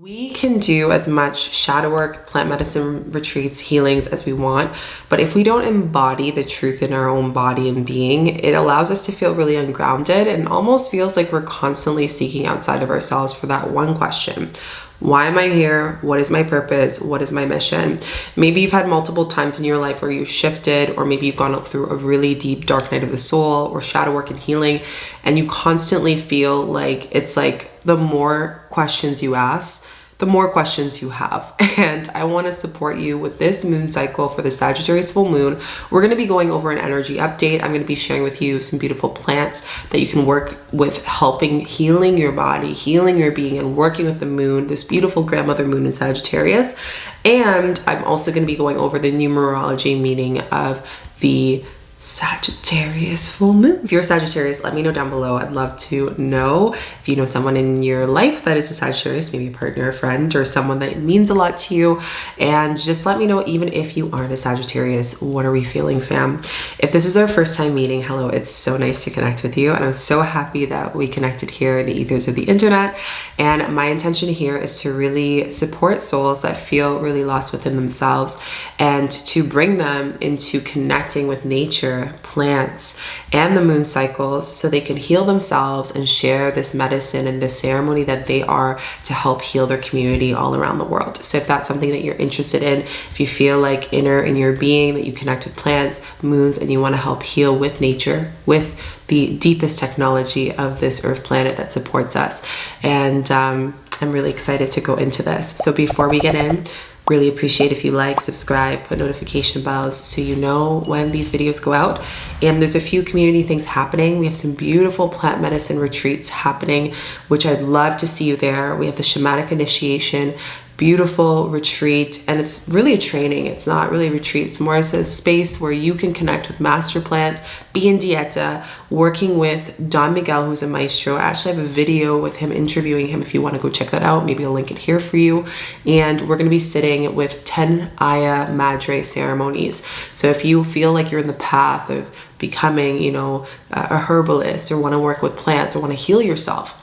We can do as much shadow work, plant medicine retreats, healings as we want, but if we don't embody the truth in our own body and being, it allows us to feel really ungrounded and almost feels like we're constantly seeking outside of ourselves for that one question. Why am I here? What is my purpose? What is my mission? Maybe you've had multiple times in your life where you shifted, or maybe you've gone through a really deep dark night of the soul or shadow work and healing, and you constantly feel like it's like the more questions you ask, the more questions you have. And I want to support you with this moon cycle for the Sagittarius full moon. We're going to be going over an energy update. I'm going to be sharing with you some beautiful plants that you can work with, helping healing your body, healing your being, and working with the moon, this beautiful grandmother moon in Sagittarius. And I'm also going to be going over the numerology meaning of the Sagittarius full moon. If you're a Sagittarius, let me know down below. I'd love to know if you know someone in your life that is a Sagittarius, maybe a partner, a friend, or someone that means a lot to you. And just let me know, even if you aren't a Sagittarius, what are we feeling, fam? If this is our first time meeting, hello, it's so nice to connect with you. And I'm so happy that we connected here in the ethers of the internet. And my intention here is to really support souls that feel really lost within themselves and to bring them into connecting with nature, plants, and the moon cycles so they can heal themselves and share this medicine and this ceremony that they are to help heal their community all around the world. So if that's something that you're interested in, if you feel like inner in your being that you connect with plants, moons, and you want to help heal with nature, with the deepest technology of this earth planet that supports us. And I'm really excited to go into this. So before we get in, really appreciate if you like, subscribe, put notification bells so you know when these videos go out. And there's a few community things happening. We have some beautiful plant medicine retreats happening, which I'd love to see you there. We have the shamanic initiation, beautiful retreat, and it's really a training. It's not really a retreat. It's more as a space where you can connect with master plants, be in dieta, working with Don Miguel, who's a maestro. I actually have a video with him, interviewing him, if you want to go check that out. Maybe I'll link it here for you. And we're going to be sitting with 10 Aya Madre ceremonies. So if you feel like you're in the path of becoming, you know, a herbalist, or want to work with plants, or want to heal yourself,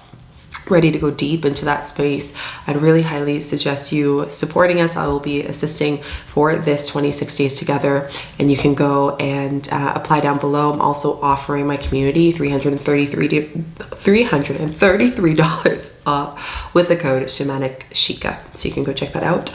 ready to go deep into that space, I'd really highly suggest you supporting us. I will be assisting for this 26 days together, and you can go and apply down below. I'm also offering my community $333 off with the code 𝐿𝐿, so you can go check that out.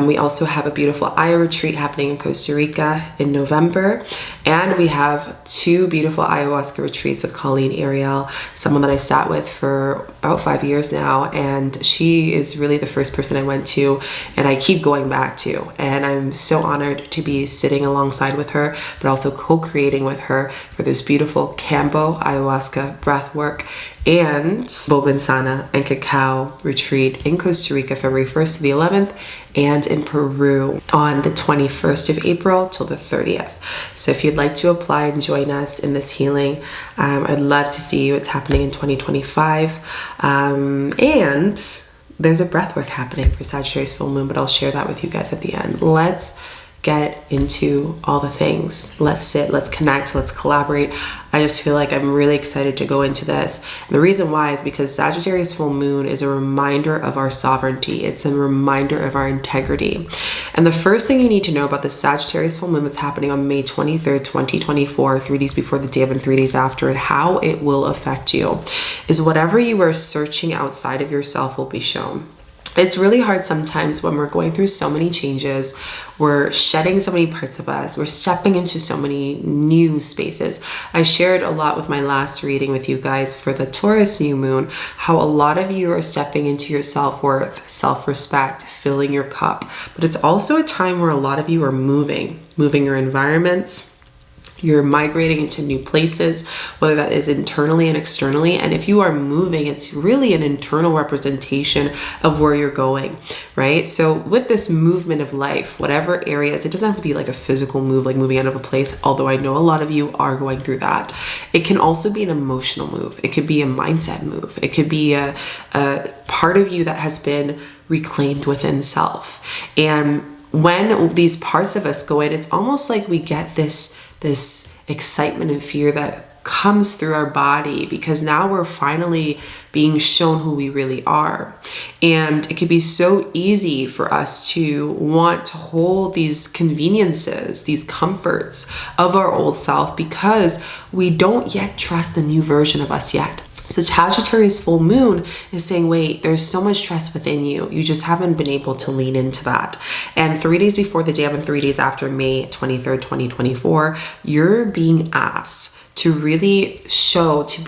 We also have a beautiful Aya retreat happening in Costa Rica in November, and we have 2 beautiful ayahuasca retreats with Colleen Ariel, someone that I've sat with for about 5 years now, and she is really the first person I went to and I keep going back to, and I'm so honored to be sitting alongside with her, but also co-creating with her for this beautiful Cambo ayahuasca breath work and Bobinsana and cacao retreat in Costa Rica, February 1st to the 11th, and in Peru on the 21st of April till the 30th. So if you'd like to apply and join us in this healing, I'd love to see you. It's happening in 2025. And there's a breathwork happening for Sagittarius full moon, but I'll share that with you guys at the end. Let's get into all the things. Let's sit, let's connect, let's collaborate. I just feel like I'm really excited to go into this. And the reason why is because Sagittarius full moon is a reminder of our sovereignty. It's a reminder of our integrity. And the first thing you need to know about the Sagittarius full moon that's happening on May 23rd, 2024, 3 days before the day of and 3 days after, and how it will affect you, is whatever you are searching outside of yourself will be shown. It's really hard sometimes when we're going through so many changes, we're shedding so many parts of us, we're stepping into so many new spaces. I shared a lot with my last reading with you guys for the Taurus new moon, how a lot of you are stepping into your self-worth, self-respect, filling your cup. But it's also a time where a lot of you are moving your environments. You're migrating into new places, whether that is internally and externally. And if you are moving, it's really an internal representation of where you're going, right? So with this movement of life, whatever areas, it doesn't have to be like a physical move, like moving out of a place, although I know a lot of you are going through that. It can also be an emotional move. It could be a mindset move. It could be a part of you that has been reclaimed within self. And when these parts of us go in, it's almost like we get this excitement and fear that comes through our body, because now we're finally being shown who we really are. And it can be so easy for us to want to hold these conveniences, these comforts of our old self, because we don't yet trust the new version of us yet. So Sagittarius full moon is saying, wait, there's so much trust within you. You just haven't been able to lean into that. And 3 days before the jam and 3 days after May 23rd, 2024, you're being asked to really show, to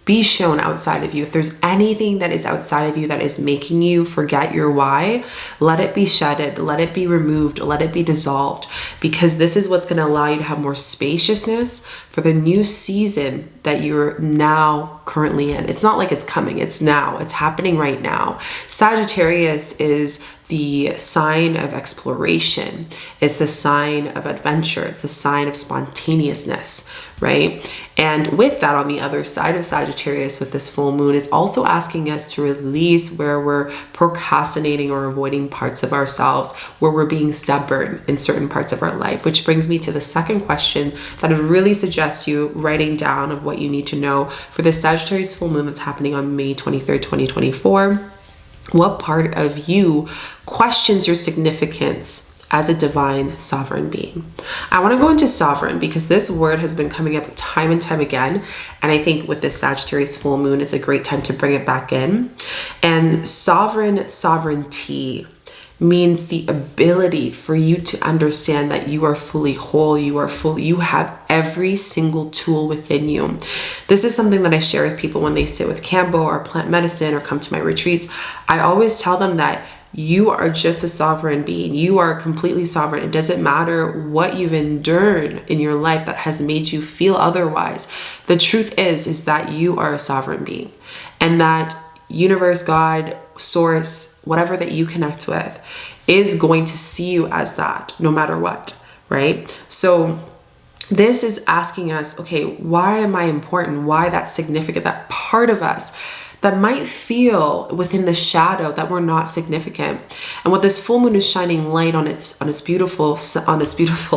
be shown outside of you. If there's anything that is outside of you that is making you forget your why, let it be shedded, let it be removed, let it be dissolved, because this is what's going to allow you to have more spaciousness for the new season that you're now currently in. It's not like it's coming, it's now, it's happening right now. Sagittarius is the sign of exploration. It's the sign of adventure. It's the sign of spontaneousness, right? And with that, on the other side of Sagittarius with this full moon, is also asking us to release where we're procrastinating or avoiding parts of ourselves, where we're being stubborn in certain parts of our life, which brings me to the second question that I would really suggest you writing down of what you need to know for the Sagittarius full moon that's happening on May 23rd, 2024. What part of you questions your significance as a divine sovereign being? I want to go into sovereign because this word has been coming up time and time again. And I think with this Sagittarius full moon, it's a great time to bring it back in. And sovereignty means the ability for you to understand that you are fully whole, you have every single tool within you. This is something that I share with people when they sit with Kambo or plant medicine or come to my retreats. I always tell them that you are just a sovereign being. You are completely sovereign. It doesn't matter what you've endured in your life that has made you feel otherwise. The truth is that you are a sovereign being, and that universe, God, source, whatever that you connect with is going to see you as that no matter what, right? So this is asking us, okay, why am I important? Why that's significant? That part of us that might feel within the shadow that we're not significant. And what this full moon is shining light on its beautiful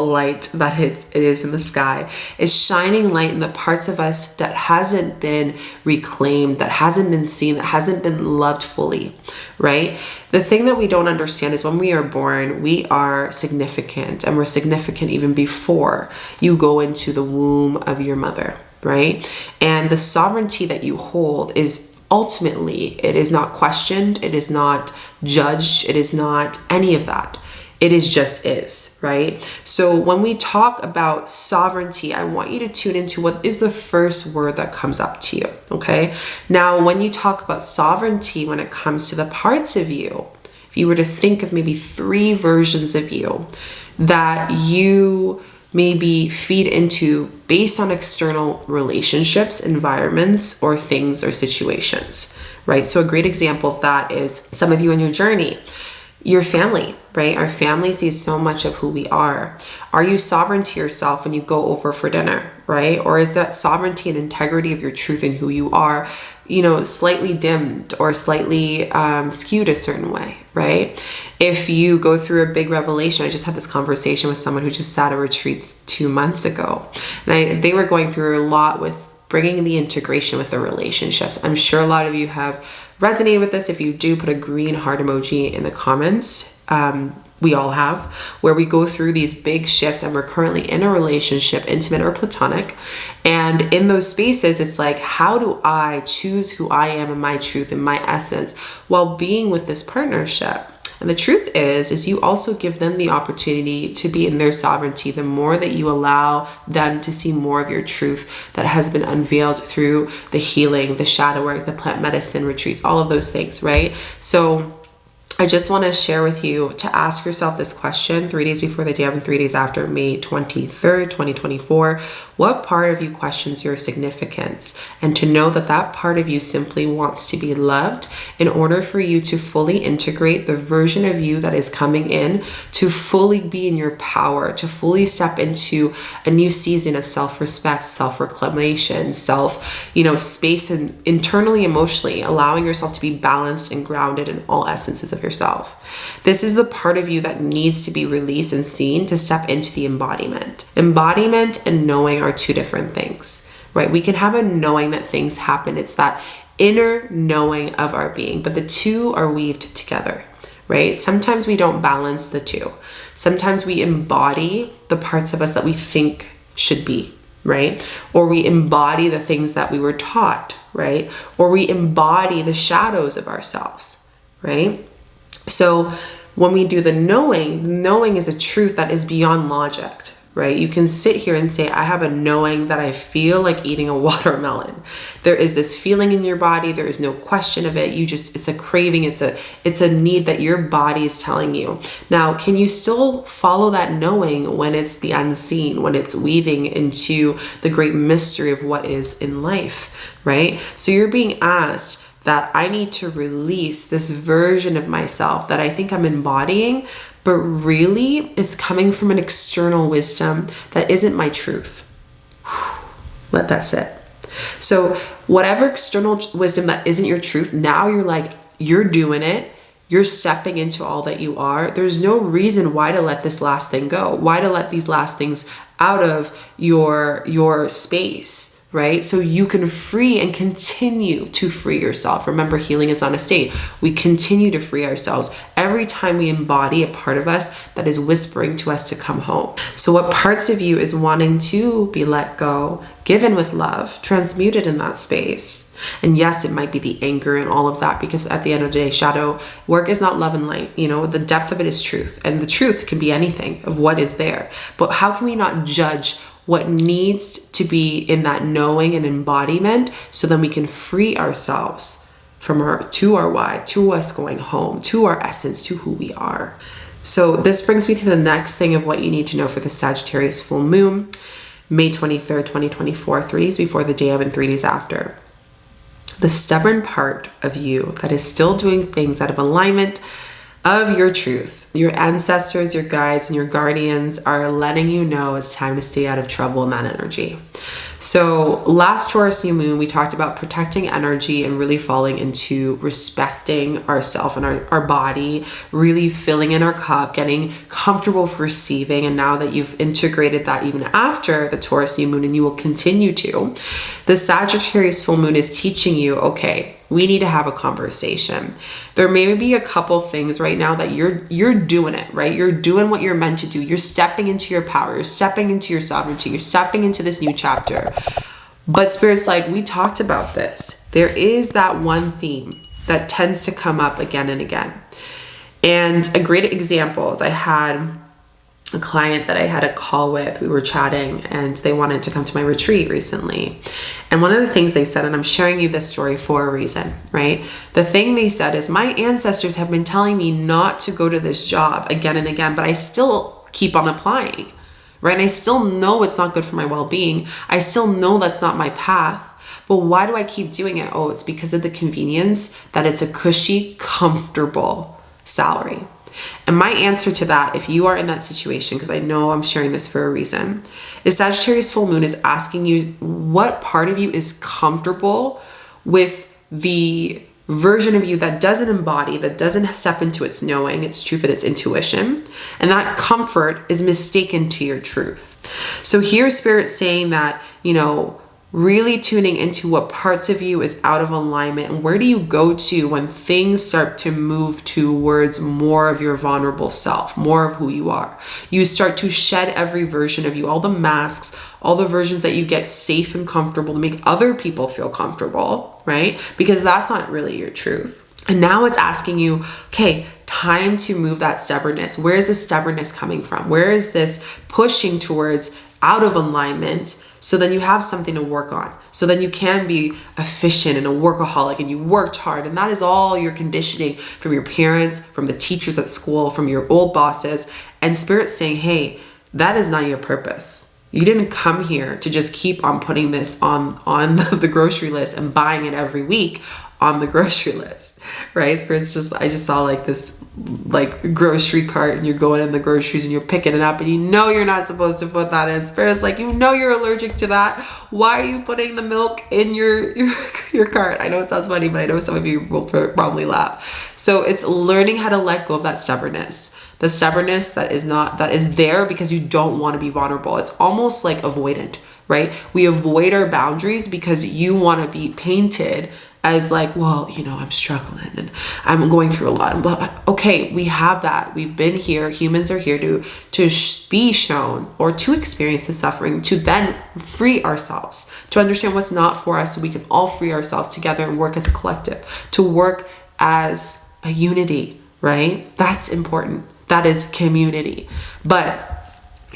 light that it is in the sky, is shining light in the parts of us that hasn't been reclaimed, that hasn't been seen, that hasn't been loved fully, right? The thing that we don't understand is when we are born, we are significant, and we're significant even before you go into the womb of your mother, right? And the sovereignty that you hold is ultimately, it is not questioned, it is not judged, it is not any of that. It is just is, right? So when we talk about sovereignty, I want you to tune into what is the first word that comes up to you, okay? Now, when you talk about sovereignty, when it comes to the parts of you, if you were to think of maybe 3 versions of you that you maybe feed into based on external relationships, environments, or things or situations, right? So a great example of that is some of you in your journey, your family, right? Our family sees so much of who we are. Are you sovereign to yourself when you go over for dinner, right? Or is that sovereignty and integrity of your truth and who you are, slightly dimmed or slightly skewed a certain way, right? If you go through a big revelation, I just had this conversation with someone who just sat a retreat 2 months ago, and they were going through a lot with bringing the integration with the relationships. I'm sure a lot of you have resonated with this. If you do, put a green heart emoji in the comments. We all have, where we go through these big shifts and we're currently in a relationship, intimate or platonic. And in those spaces, it's like, how do I choose who I am and my truth and my essence while being with this partnership? And the truth is you also give them the opportunity to be in their sovereignty. The more that you allow them to see more of your truth that has been unveiled through the healing, the shadow work, the plant medicine retreats, all of those things, right? So I just want to share with you to ask yourself this question 3 days before the jam and 3 days after May 23rd, 2024. What part of you questions your significance? And to know that that part of you simply wants to be loved in order for you to fully integrate the version of you that is coming in, to fully be in your power, to fully step into a new season of self-respect, self-reclamation, space, and internally, emotionally, allowing yourself to be balanced and grounded in all essences of yourself. This is the part of you that needs to be released and seen to step into the embodiment. Embodiment and knowing are 2 different things, right? We can have a knowing that things happen. It's that inner knowing of our being, but the two are weaved together, right? Sometimes we don't balance the two. Sometimes we embody the parts of us that we think should be, right? Or we embody the things that we were taught, right? Or we embody the shadows of ourselves, right? So when we do the knowing is a truth that is beyond logic, right? You can sit here and say, I have a knowing that I feel like eating a watermelon. There is this feeling in your body. There is no question of it. It's a craving. It's a need that your body is telling you. Now, can you still follow that knowing when it's the unseen, when it's weaving into the great mystery of what is in life, right? So you're being asked that I need to release this version of myself that I think I'm embodying, but really it's coming from an external wisdom that isn't my truth. Let that sit. So whatever external wisdom that isn't your truth, now you're doing it. You're stepping into all that you are. There's no reason why to let this last thing go. Why to let these last things out of your space, right? So you can free and continue to free yourself. Remember, healing is not a state. We continue to free ourselves every time we embody a part of us that is whispering to us to come home. So what parts of you is wanting to be let go, given with love, transmuted in that space? And yes, it might be the anger and all of that, because at the end of the day, shadow work is not love and light. The depth of it is truth, and the truth can be anything of what is there. But how can we not judge what needs to be in that knowing and embodiment, so then we can free ourselves from our why, to us going home, to our essence, to who we are. So this brings me to the next thing of what you need to know for the Sagittarius full moon, May 23rd, 2024, 3 days before the day of and 3 days after. The stubborn part of you that is still doing things out of alignment of your truth. Your ancestors, your guides, and your guardians are letting you know it's time to stay out of trouble in that energy. So last Taurus new moon, we talked about protecting energy and really falling into respecting ourselves and our body, really filling in our cup, getting comfortable with receiving. And now that you've integrated that even after the Taurus new moon, and you will continue to, the Sagittarius full moon is teaching you, okay, we need to have a conversation. There may be a couple things right now that you're doing it, right? You're doing what you're meant to do. You're stepping into your power. You're stepping into your sovereignty. You're stepping into this new chapter. But Spirit's like, we talked about this. There is that one theme that tends to come up again and again. And a great example is I had a client that I had a call with. We were chatting and they wanted to come to my retreat recently. And one of the things they said, and I'm sharing you this story for a reason, right? The thing they said is, my ancestors have been telling me not to go to this job again and again, but I still keep on applying, right? And I still know it's not good for my well-being. I still know that's not my path. But why do I keep doing it? Oh, it's because of the convenience that it's a cushy, comfortable salary. And my answer to that, if you are in that situation, because I know I'm sharing this for a reason, is Sagittarius full moon is asking you what part of you is comfortable with the version of you that doesn't embody, that doesn't step into its knowing, its truth, and its intuition. And that comfort is mistaken to your truth. So here Spirit saying that, really tuning into what parts of you is out of alignment, and where do you go to when things start to move towards more of your vulnerable self, more of who you are. You start to shed every version of you, all the masks, all the versions that you get safe and comfortable to make other people feel comfortable, right? Because that's not really your truth. And now it's asking you, okay, time to move that stubbornness. Where is the stubbornness coming from? Where is this pushing towards out of alignment? So then you have something to work on. So then you can be efficient and a workaholic, and you worked hard. And that is all your conditioning from your parents, from the teachers at school, from your old bosses. And Spirit's saying, hey, that is not your purpose. You didn't come here to just keep on putting this on the grocery list and buying it every week on the grocery list, right? Spirit's I just saw this grocery cart, and you're going in the groceries and you're picking it up, and you're not supposed to put that in. Spirit's like, you're allergic to that. Why are you putting the milk in your cart? I know it sounds funny, but I know some of you will probably laugh. So it's learning how to let go of that stubbornness. The stubbornness that is there because you don't want to be vulnerable. It's almost like avoidant, right? We avoid our boundaries because you want to be painted as like, well, you know, I'm struggling and I'm going through a lot. Okay, we have that. We've been here. Humans are here to be shown or to experience the suffering, to then free ourselves, to understand what's not for us so we can all free ourselves together and work as a collective, to work as a unity, right? That's important. That is community. But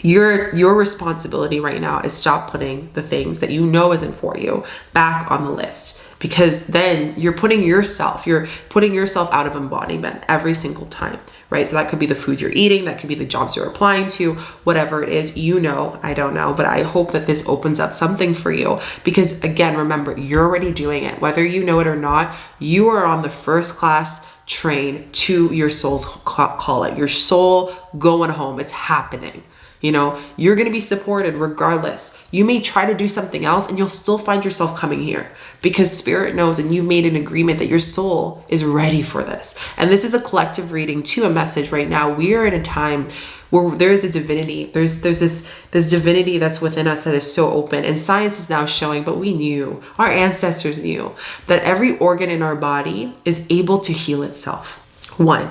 your responsibility right now is stop putting the things that you know isn't for you back on the list, because then you're putting yourself out of embodiment every single time, right? So that could be the food you're eating, that could be the jobs you're applying to, whatever it is, you know, I don't know, but I hope that this opens up something for you, because again, remember, you're already doing it. Whether you know it or not, you are on the first class train to your soul's calling, your soul going home. It's happening. You know, you're going to be supported regardless. You may try to do something else and you'll still find yourself coming here, because spirit knows and you've made an agreement that your soul is ready for this. And this is a collective reading to a message right now. We are in a time where there is a divinity. There's this divinity that's within us that is so open, and science is now showing, but we knew, our ancestors knew, that every organ in our body is able to heal itself. 1.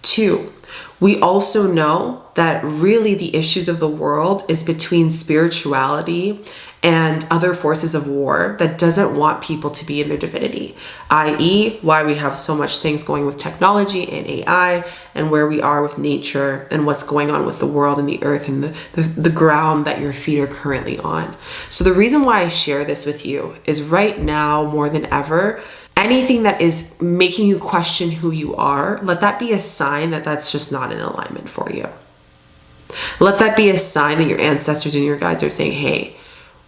2, we also know that really the issues of the world is between spirituality and other forces of war that doesn't want people to be in their divinity, i.e. why we have so much things going with technology and AI, and where we are with nature and what's going on with the world and the earth and the ground that your feet are currently on. So the reason why I share this with you is right now more than ever, anything that is making you question who you are, let that be a sign that that's just not in alignment for you. Let that be a sign that your ancestors and your guides are saying, hey,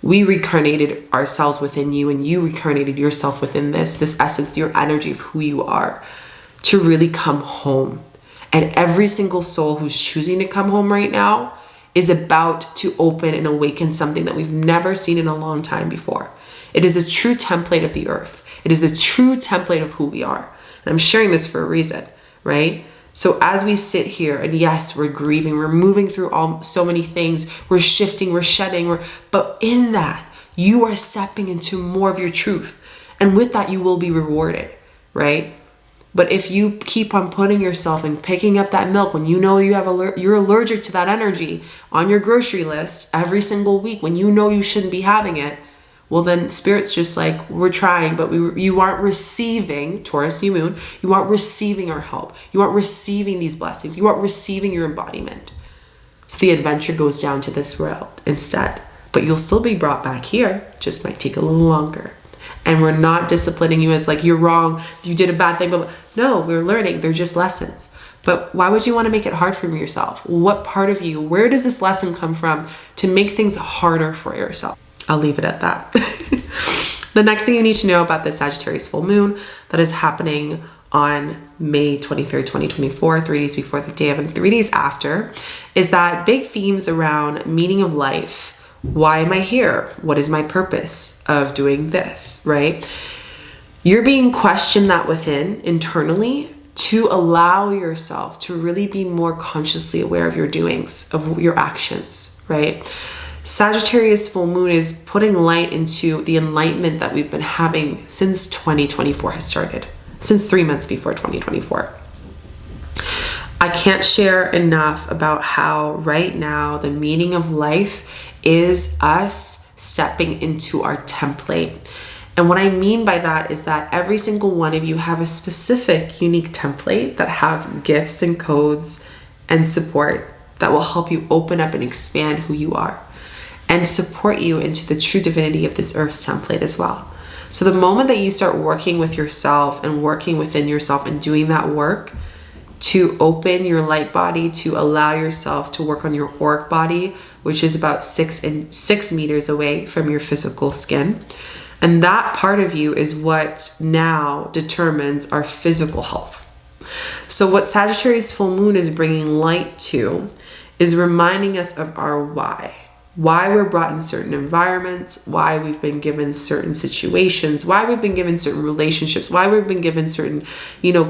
we reincarnated ourselves within you, and you reincarnated yourself within this essence, your energy of who you are, to really come home. And every single soul who's choosing to come home right now is about to open and awaken something that we've never seen in a long time before. It is a true template of the earth. It is the true template of who we are. And I'm sharing this for a reason, right? So as we sit here, and yes, we're grieving, we're moving through so many things, we're shifting, we're shedding, but in that, you are stepping into more of your truth. And with that, you will be rewarded, right? But if you keep on putting yourself and picking up that milk when you know you're allergic to that energy on your grocery list every single week, when you know you shouldn't be having it, well, then spirit's just like, we're trying, but you aren't receiving, Taurus new moon, you aren't receiving our help. You aren't receiving these blessings. You aren't receiving your embodiment. So the adventure goes down to this route instead. But you'll still be brought back here. Just might take a little longer. And we're not disciplining you as like, you're wrong, you did a bad thing. But no, we're learning. They're just lessons. But why would you want to make it hard for yourself? What part of you, where does this lesson come from to make things harder for yourself? I'll leave it at that. The next thing you need to know about this Sagittarius full moon that is happening on May 23rd, 2024, 3 days before the day of and 3 days after, is that big themes around meaning of life. Why am I here? What is my purpose of doing this, right? You're being questioned that within internally to allow yourself to really be more consciously aware of your doings, of your actions, right? Sagittarius full moon is putting light into the enlightenment that we've been having since 2024 has started, since 3 months before 2024. I can't share enough about how right now the meaning of life is us stepping into our template. And what I mean by that is that every single one of you have a specific unique template that have gifts and codes and support that will help you open up and expand who you are, and support you into the true divinity of this earth's template as well. So the moment that you start working with yourself and working within yourself and doing that work to open your light body, to allow yourself to work on your auric body, which is about 6 meters away from your physical skin. And that part of you is what now determines our physical health. So what Sagittarius full moon is bringing light to is reminding us of our why we're brought in certain environments, why we've been given certain situations, why we've been given certain relationships, why we've been given certain,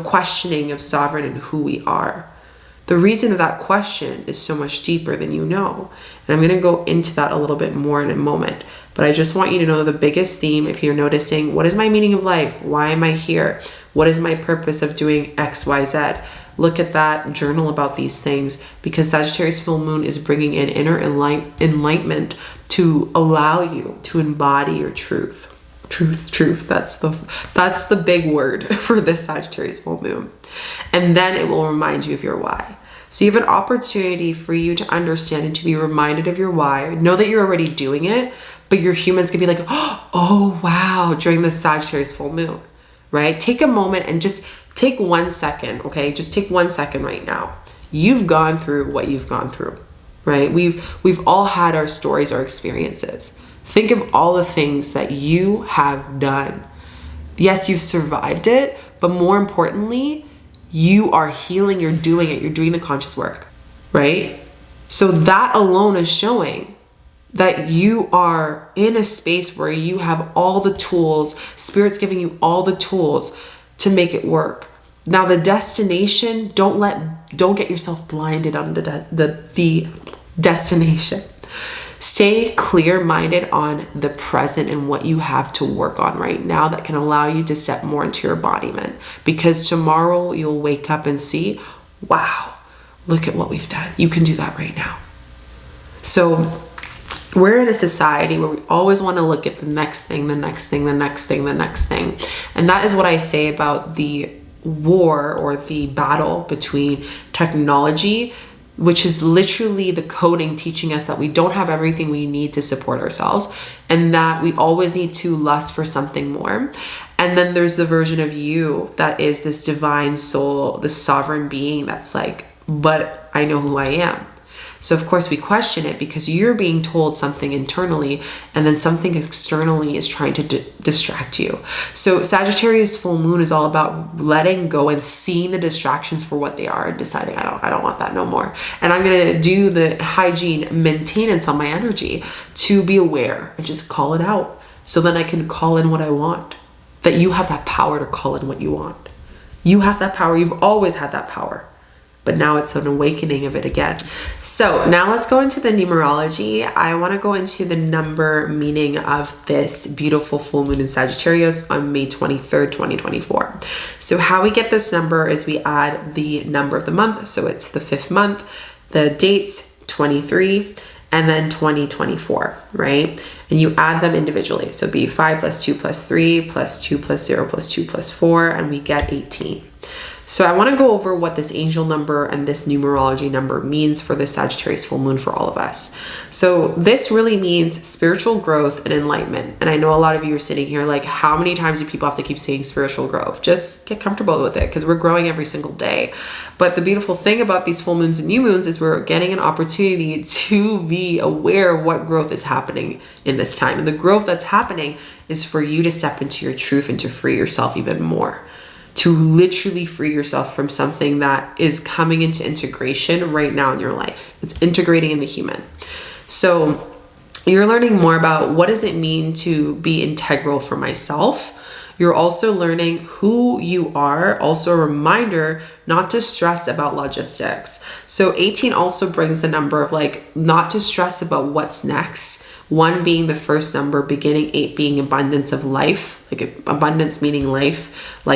questioning of sovereign and who we are. The reason of that question is so much deeper than you know. And I'm going to go into that a little bit more in a moment. But I just want you to know the biggest theme, if you're noticing, what is my meaning of life? Why am I here? What is my purpose of doing X, Y, Z? Look at that, journal about these things, because Sagittarius Full Moon is bringing in inner enlightenment to allow you to embody your truth. Truth. That's the big word for this Sagittarius Full Moon. And then it will remind you of your why. So you have an opportunity for you to understand and to be reminded of your why. Know that you're already doing it, but your humans can be like, oh, wow, during the Sagittarius Full Moon, right? Take a moment and just take 1 second, okay? Just take 1 second right now. You've gone through what you've gone through, right? We've all had our stories, our experiences. Think of all the things that you have done. Yes, you've survived it, but more importantly, you are healing, you're doing it, you're doing the conscious work, right? So that alone is showing that you are in a space where you have all the tools, Spirit's giving you all the tools to make it work. Now the destination, don't get yourself blinded on the destination. Stay clear-minded on the present and what you have to work on right now that can allow you to step more into your embodiment. Because tomorrow you'll wake up and see, wow, look at what we've done. You can do that right now. So we're in a society where we always want to look at the next thing, the next thing, the next thing, the next thing. And that is what I say about the war or the battle between technology, which is literally the coding teaching us that we don't have everything we need to support ourselves, and that we always need to lust for something more. And then there's the version of you that is this divine soul, this sovereign being that's like, but I know who I am. So of course we question it because you're being told something internally and then something externally is trying to distract you. So Sagittarius Full Moon is all about letting go and seeing the distractions for what they are and deciding I don't want that no more. And I'm going to do the hygiene maintenance on my energy to be aware and just call it out. So then I can call in what I want. That you have that power to call in what you want. You have that power. You've always had that power. But now it's an awakening of it again. So now let's go into the numerology. I want to go into the number meaning of this beautiful full moon in Sagittarius on May 23rd, 2024. So how we get this number is we add the number of the month. So it's the 5th month, the dates 23, and then 2024, right? And you add them individually. So it'd be 5 plus 2 plus 3 plus 2 plus 0 plus 2 plus 4, and we get 18. So I want to go over what this angel number and this numerology number means for the Sagittarius full moon for all of us. So this really means spiritual growth and enlightenment. And I know a lot of you are sitting here like, how many times do people have to keep saying spiritual growth? Just get comfortable with it because we're growing every single day. But the beautiful thing about these full moons and new moons is we're getting an opportunity to be aware of what growth is happening in this time. And the growth that's happening is for you to step into your truth and to free yourself even more. To literally free yourself from something that is coming into integration right now in your life. It's integrating in the human. So you're learning more about what does it mean to be integral for myself. You're also learning who you are. Also a reminder not to stress about logistics. So 18 also brings the number of like not to stress about what's next. 1 being the first number, beginning, 8 being abundance of life, like abundance meaning life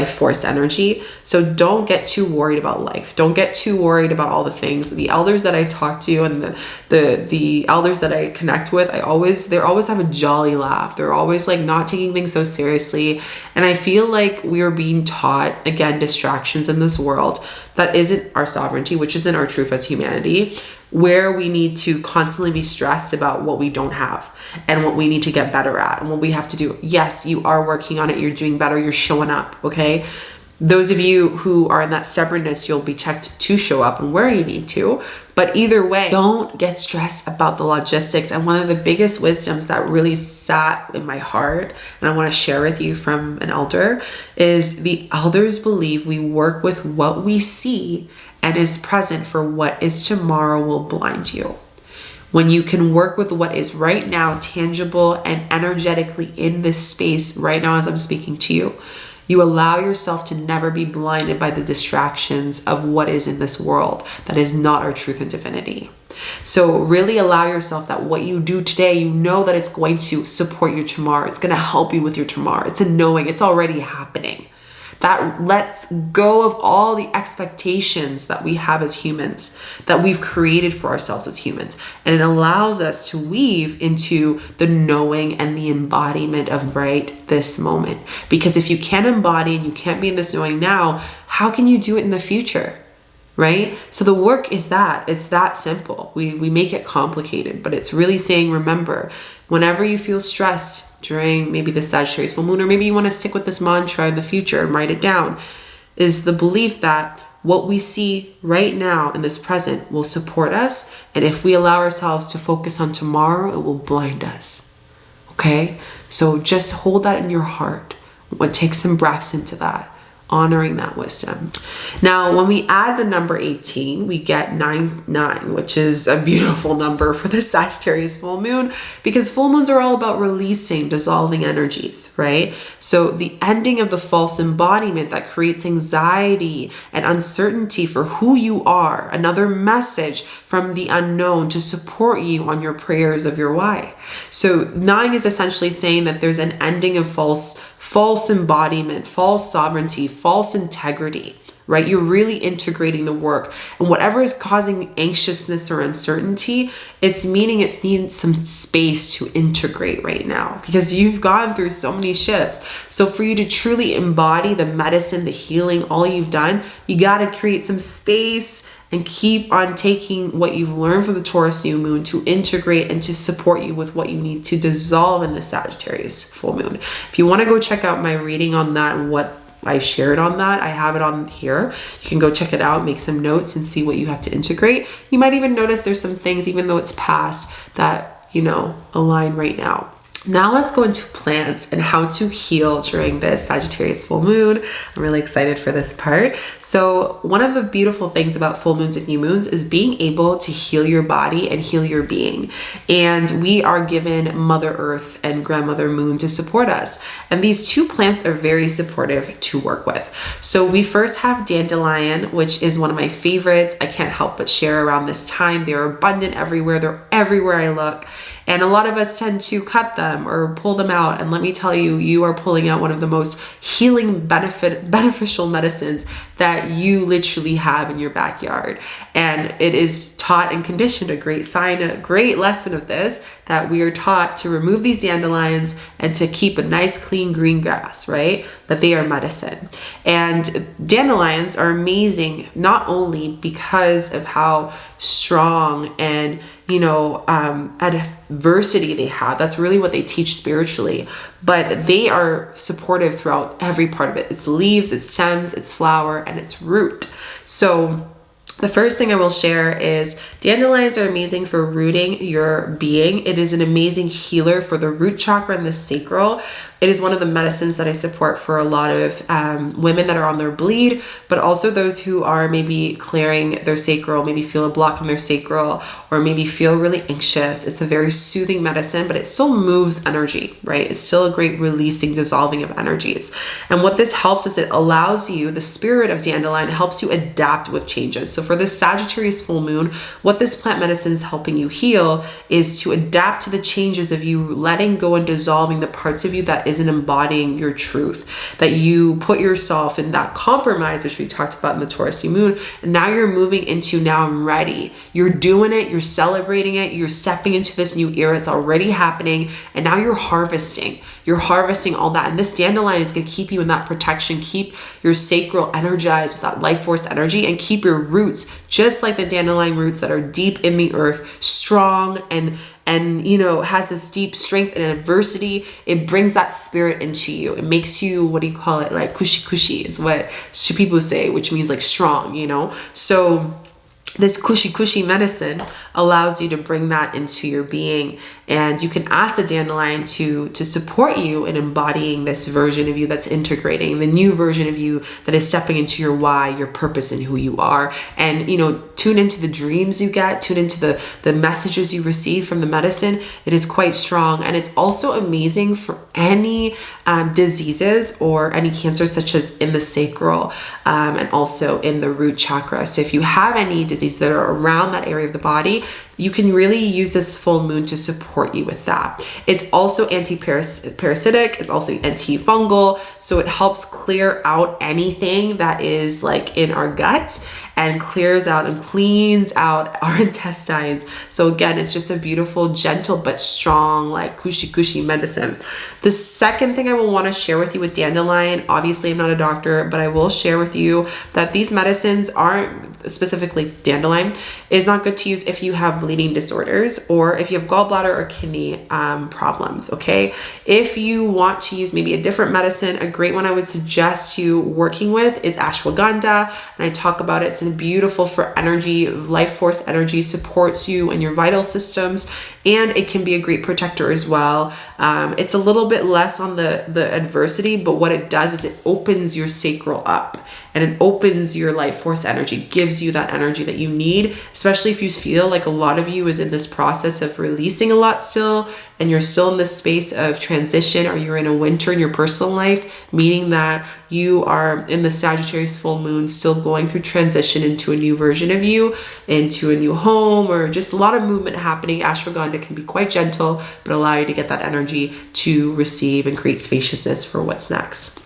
force energy. So don't get too worried about life. Don't get too worried about all the things. The elders that I talk to and the elders that I connect with, they always have a jolly laugh. They're always like not taking things so seriously. And I feel like we are being taught, again, distractions in this world that isn't our sovereignty, which isn't our truth as humanity, where we need to constantly be stressed about what we don't have and what we need to get better at and what we have to do. Yes, you are working on it. You're doing better. You're showing up. Okay. Those of you who are in that stubbornness, you'll be checked to show up and where you need to. But either way, don't get stressed about the logistics. And one of the biggest wisdoms that really sat in my heart, and I want to share with you from an elder, is the elders believe we work with what we see and is present, for what is tomorrow will blind you. When you can work with what is right now, tangible and energetically in this space right now as I'm speaking to you, You allow yourself to never be blinded by the distractions of what is in this world that is not our truth and divinity. So really allow yourself that what you do today, you know that it's going to support your tomorrow. It's going to help you with your tomorrow. It's a knowing, it's already happening. That lets go of all the expectations that we have as humans, that we've created for ourselves as humans. And it allows us to weave into the knowing and the embodiment of right this moment. Because if you can't embody and you can't be in this knowing now, how can you do it in the future? Right? So the work is that. It's that simple. We make it complicated, but it's really saying, remember, whenever you feel stressed during maybe the Sagittarius full moon, or maybe you want to stick with this mantra in the future and write it down, is the belief that what we see right now in this present will support us. And if we allow ourselves to focus on tomorrow, it will blind us. Okay? So just hold that in your heart. Take some breaths into that, honoring that wisdom. Now, when we add the number 18, we get 99, which is a beautiful number for the Sagittarius full moon, because full moons are all about releasing, dissolving energies, right? So the ending of the false embodiment that creates anxiety and uncertainty for who you are, another message from the unknown to support you on your prayers of your why. So 9 is essentially saying that there's an ending of false embodiment, false sovereignty, false integrity, right? You're really integrating the work, and whatever is causing anxiousness or uncertainty, it's meaning it's needing some space to integrate right now, because you've gone through so many shifts. So for you to truly embody the medicine, the healing, all you've done, you got to create some space and keep on taking what you've learned from the Taurus new moon to integrate and to support you with what you need to dissolve in the Sagittarius full moon. If you want to go check out my reading on that and what I shared on that, I have it on here. You can go check it out, make some notes, and see what you have to integrate. You might even notice there's some things, even though it's past, that, align right now. Now let's go into plants and how to heal during this Sagittarius full moon. I'm really excited for this part. So one of the beautiful things about full moons and new moons is being able to heal your body and heal your being. And we are given Mother Earth and Grandmother Moon to support us. And these two plants are very supportive to work with. So we first have dandelion, which is one of my favorites. I can't help but share around this time. They're abundant everywhere. They're everywhere I look. And a lot of us tend to cut them or pull them out. And let me tell you, you are pulling out one of the most healing, beneficial medicines that you literally have in your backyard. And it is taught and conditioned, a great sign, a great lesson of this, that we are taught to remove these dandelions and to keep a nice, clean green grass, right? But they are medicine. And dandelions are amazing, not only because of how strong and adversity they have. That's really what they teach spiritually, but they are supportive throughout every part of it. Its leaves, its stems, its flower, and its root. So the first thing I will share is dandelions are amazing for rooting your being. It is an amazing healer for the root chakra and the sacral. It is one of the medicines that I support for a lot of women that are on their bleed, but also those who are maybe clearing their sacral, maybe feel a block in their sacral, or maybe feel really anxious. It's a very soothing medicine, but it still moves energy, right? It's still a great releasing, dissolving of energies. And what this helps is it allows you, the spirit of dandelion helps you adapt with changes. So for this Sagittarius full moon, what this plant medicine is helping you heal is to adapt to the changes of you letting go and dissolving the parts of you that isn't embodying your truth, that you put yourself in that compromise, which we talked about in the Taurus new moon, and now you're moving into, now I'm ready. You're doing it, you're celebrating it, you're stepping into this new era, it's already happening, and now you're harvesting. You're harvesting all that, and this dandelion is going to keep you in that protection, keep your sacral energized with that life force energy, and keep your roots, just like the dandelion roots that are deep in the earth, strong and has this deep strength and adversity. It brings that spirit into you. It makes you, what do you call it? Like kushy is what people say, which means like strong, So this 𝐾𝐨 medicine allows you to bring that into your being, and you can ask the dandelion to support you in embodying this version of you that's integrating, the new version of you that is stepping into your why, your purpose, and who you are. And, you know, tune into the dreams you get, tune into the messages you receive from the medicine. It is quite strong, and it's also amazing for any diseases or any cancers, such as in the sacral and also in the root chakra. So if you have any disease that are around that area of the body, you can really use this full moon to support you with that. It's also anti-parasitic, it's also antifungal, so it helps clear out anything that is like in our gut, and clears out and cleans out our intestines. So again, it's just a beautiful, gentle but strong, like 𝐾𝐨 medicine. The second thing I will want to share with you with dandelion, obviously I'm not a doctor, but I will share with you that these medicines aren't, specifically dandelion, is not good to use if you have bleeding disorders or if you have gallbladder or kidney problems, okay? If you want to use maybe a different medicine, a great one I would suggest you working with is ashwagandha, and I talk about it. It's beautiful for energy, life force energy, supports you and your vital systems, and it can be a great protector as well. It's a little bit less on the adversity, but what it does is it opens your sacral up, and it opens your life force energy, gives you that energy that you need, especially if you feel like a lot of you is in this process of releasing a lot still, and you're still in this space of transition, or you're in a winter in your personal life, meaning that you are in the Sagittarius full moon, still going through transition into a new version of you, into a new home, or just a lot of movement happening. Ashwagandha can be quite gentle, but allow you to get that energy to receive and create spaciousness for what's next.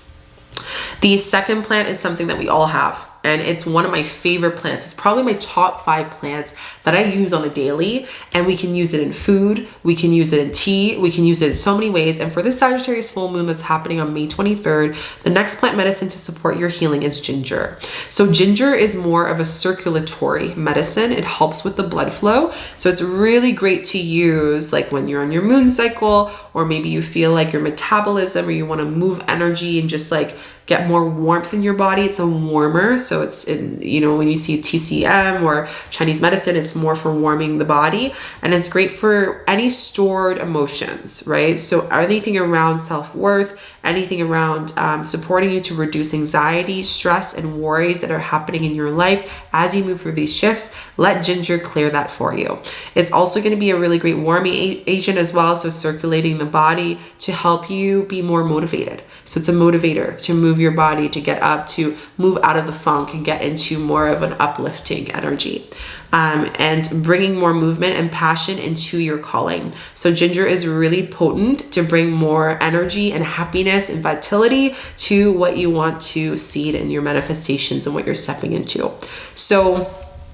The second plant is something that we all have, and it's one of my favorite plants. It's probably my top 5 plants that I use on a daily, and we can use it in food, we can use it in tea, we can use it in so many ways. And for this Sagittarius full moon that's happening on May 23rd, the next plant medicine to support your healing is ginger. So ginger is more of a circulatory medicine. It helps with the blood flow. So it's really great to use like when you're on your moon cycle, or maybe you feel like your metabolism, or you want to move energy and just like get more warmth in your body. It's a warmer. So it's in, you know, when you see TCM or Chinese medicine, it's more for warming the body, and it's great for any stored emotions, right? So anything around self-worth, anything around supporting you to reduce anxiety, stress, and worries that are happening in your life as you move through these shifts, let ginger clear that for you. It's also going to be a really great warming agent as well, so circulating the body to help you be more motivated. So it's a motivator to move your body, to get up, to move out of the funk and get into more of an uplifting energy. And bringing more movement and passion into your calling. So ginger is really potent to bring more energy and happiness and vitality to what you want to seed in your manifestations and what you're stepping into. So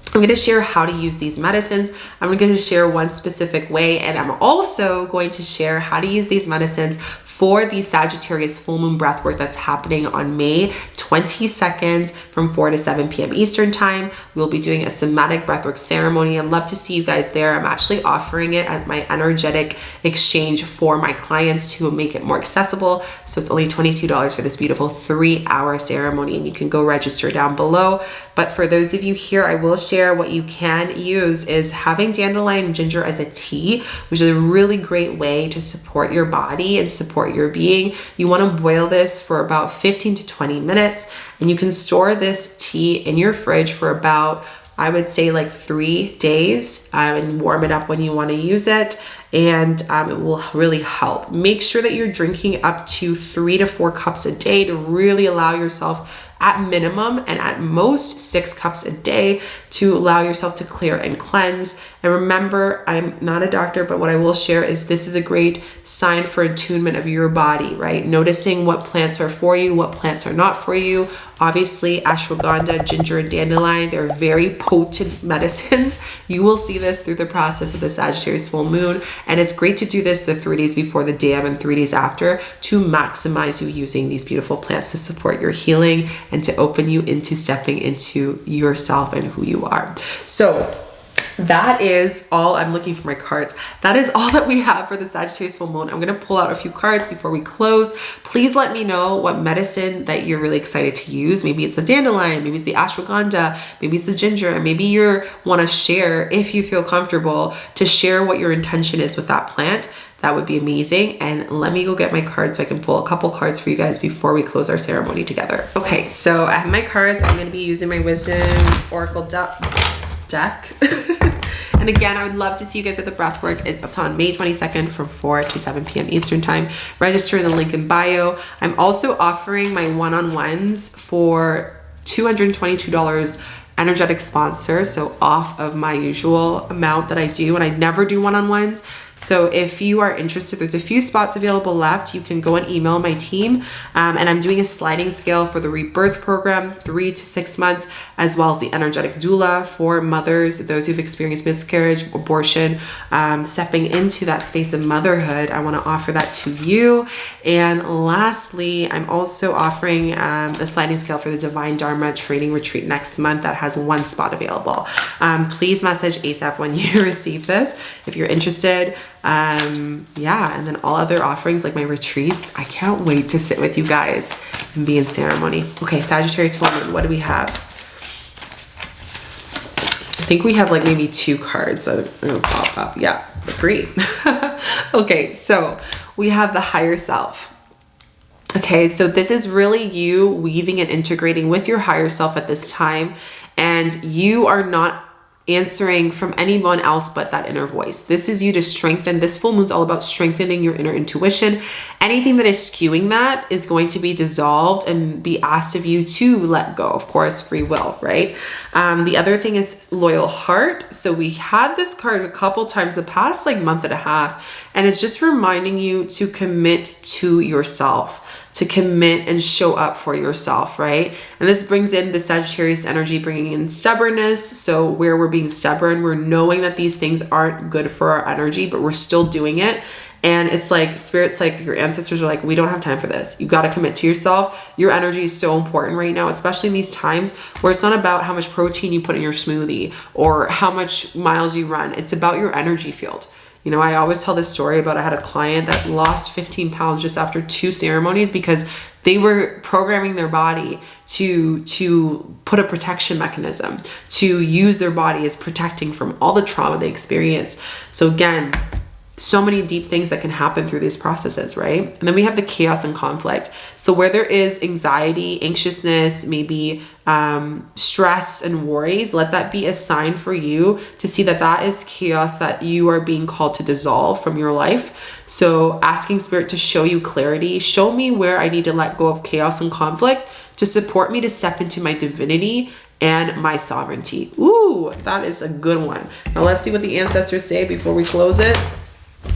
I'm going to share how to use these medicines. I'm going to share one specific way, and I'm also going to share how to use these medicines for the Sagittarius full moon breathwork that's happening on May 22nd from 4 to 7 p.m. Eastern time. We'll be doing a somatic breathwork ceremony. I'd love to see you guys there. I'm actually offering it at my energetic exchange for my clients to make it more accessible. So it's only $22 for this beautiful 3-hour ceremony, and you can go register down below. But for those of you here, I will share what you can use is having dandelion and ginger as a tea, which is a really great way to support your body and support your being. You want to boil this for about 15 to 20 minutes, and you can store this tea in your fridge for about, I would say, like 3 days, and warm it up when you want to use it, and it will really help. Make sure that you're drinking up to 3 to 4 cups a day to really allow yourself, at minimum and at most, 6 cups a day to allow yourself to clear and cleanse. And remember, I'm not a doctor, but what I will share is this is a great sign for attunement of your body, right? Noticing what plants are for you, what plants are not for you. Obviously, ashwagandha, ginger, and dandelion, they're very potent medicines. You will see this through the process of the Sagittarius full moon. And it's great to do this the 3 days before the dam and 3 days after to maximize you using these beautiful plants to support your healing and to open you into stepping into yourself and who you are. So that is all. I'm looking for my cards. That is all that we have for the Sagittarius full moon. I'm going to pull out a few cards before we close. Please let me know what medicine that you're really excited to use. Maybe it's the dandelion, maybe it's the ashwagandha, maybe it's the ginger, and maybe you want to share, if you feel comfortable, to share what your intention is with that plant. That would be amazing. And let me go get my cards so I can pull a couple cards for you guys before we close our ceremony together. Okay, so I have my cards. I'm going to be using my Wisdom Oracle deck. And again, I would love to see you guys at the breathwork. It's on May 22nd from 4 to 7 p.m. Eastern time. Register in the link in bio. I'm also offering my one-on-ones for $222 energetic sponsor, so off of my usual amount that I do, and I never do one-on-ones. So if you are interested, there's a few spots available left. You can go and email my team. And I'm doing a sliding scale for the rebirth program, 3 to 6 months, as well as the energetic doula for mothers, those who've experienced miscarriage, abortion, stepping into that space of motherhood. I want to offer that to you. And lastly, I'm also offering a sliding scale for the Divine Dharma training retreat next month that has 1 spot available. Please message ASAP when you receive this if you're interested. Yeah, and then all other offerings like my retreats. I can't wait to sit with you guys and be in ceremony. Okay, Sagittarius full moon, what do we have? I think we have like maybe 2 cards that are gonna pop up. Yeah, 3. Okay, so we have the higher self. Okay, so this is really you weaving and integrating with your higher self at this time, and you are not answering from anyone else but that inner voice. This is you to strengthen. This full moon's all about strengthening your inner intuition. Anything that is skewing that is going to be dissolved and be asked of you to let go. Of course, free will, right? The other thing is loyal heart. So we had this card a couple times the past like month and a half, and it's just reminding you to commit to yourself, to commit and show up for yourself, right? And this brings in the Sagittarius energy, bringing in stubbornness. So where we're being stubborn, we're knowing that these things aren't good for our energy, but we're still doing it. And it's like spirits, like your ancestors are like, we don't have time for this. You got to commit to yourself. Your energy is so important right now, especially in these times where it's not about how much protein you put in your smoothie or how much miles you run. It's about your energy field. You know, I always tell this story about I had a client that lost 15 pounds just after 2 ceremonies because they were programming their body to put a protection mechanism, to use their body as protecting from all the trauma they experience. So again, so many deep things that can happen through these processes, right? And then we have the chaos and conflict. So where there is anxiety, anxiousness, maybe stress and worries, let that be a sign for you to see that that is chaos that you are being called to dissolve from your life. So asking spirit to show you clarity, show me where I need to let go of chaos and conflict to support me to step into my divinity and my sovereignty. Ooh, that is a good one. Now let's see what the ancestors say before we close it.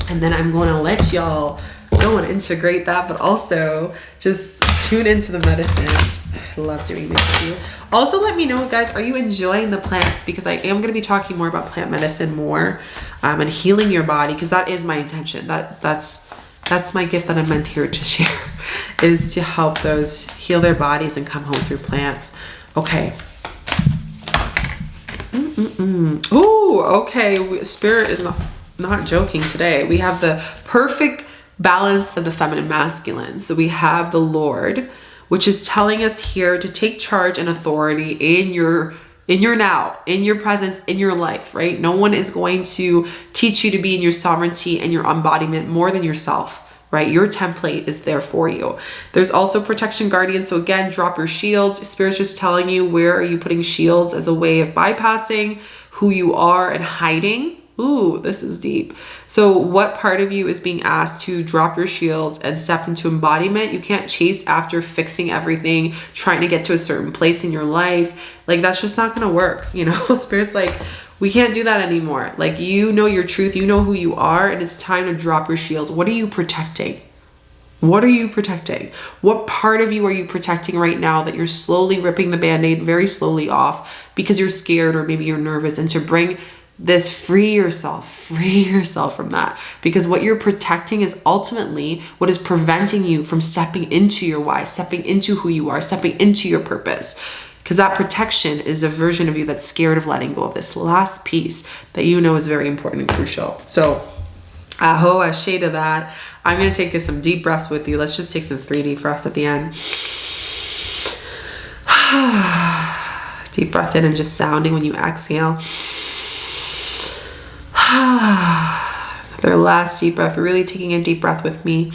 And then I'm going to let y'all go and integrate that, but also just tune into the medicine. I love doing this with you. Also, let me know, guys, are you enjoying the plants? Because I am going to be talking more about plant medicine more and healing your body, because that is my intention. That's my gift that I'm meant here to share, is to help those heal their bodies and come home through plants. Okay. Ooh, okay. Spirit is not joking today. We have the perfect balance of the feminine masculine. So we have the Lord, which is telling us here to take charge and authority in your now, in your presence, in your life, right? No one is going to teach you to be in your sovereignty and your embodiment more than yourself, right? Your template is there for you. There's also protection guardians. So again, drop your shields. Spirit's just telling you, where are you putting shields as a way of bypassing who you are and hiding? Ooh, this is deep. So what part of you is being asked to drop your shields and step into embodiment? You can't chase after fixing everything, trying to get to a certain place in your life. Like, that's just not going to work. You know, Spirit's like, we can't do that anymore. Like, you know your truth, you know who you are, and it's time to drop your shields. What are you protecting? What are you protecting? What part of you are you protecting right now that you're slowly ripping the Band-Aid very slowly off because you're scared or maybe you're nervous? And to bring this, free yourself from that, because what you're protecting is ultimately what is preventing you from stepping into your why, stepping into who you are, stepping into your purpose. because that protection is a version of you that's scared of letting go of this last piece that you know is very important and crucial. So 𝐥𝐢𝐤𝐤 to that. I'm going to take some deep breaths with you. Let's just take some 3 deep breaths at the end. Deep breath in and just sounding when you exhale. Another last deep breath, really taking a deep breath with me.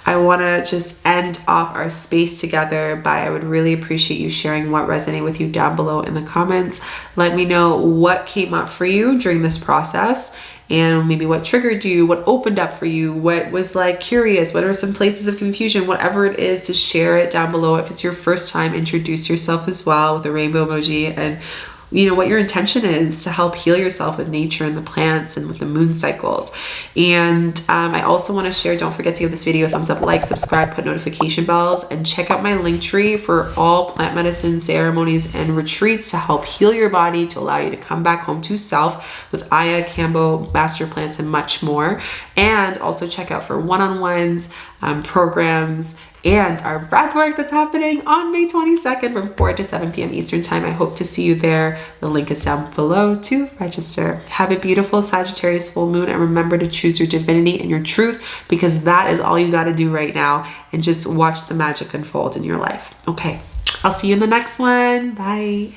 I want to just end off our space together by, I would really appreciate you sharing what resonated with you down below in the comments. Let me know what came up for you during this process, and maybe what triggered you, what opened up for you, what was like curious, what are some places of confusion, whatever it is, to share it down below. If it's your first time, introduce yourself as well with the rainbow emoji, and you know what your intention is to help heal yourself with nature and the plants and with the moon cycles. And I also want to share, don't forget to give this video a thumbs up, like, subscribe, put notification bells, and check out my link tree for all plant medicine ceremonies and retreats to help heal your body, to allow you to come back home to self with 𝐸, 𝐾𝐨, master plants, and much more. And also check out for one-on-ones, programs, and our breath work that's happening on May 22nd from 4 to 7 p.m. Eastern time. I hope to see you there. The link is down below to register. Have a beautiful Sagittarius full moon, and remember to choose your divinity and your truth, because that is all you got to do right now, and just watch the magic unfold in your life. Okay, I'll see you in the next one. Bye.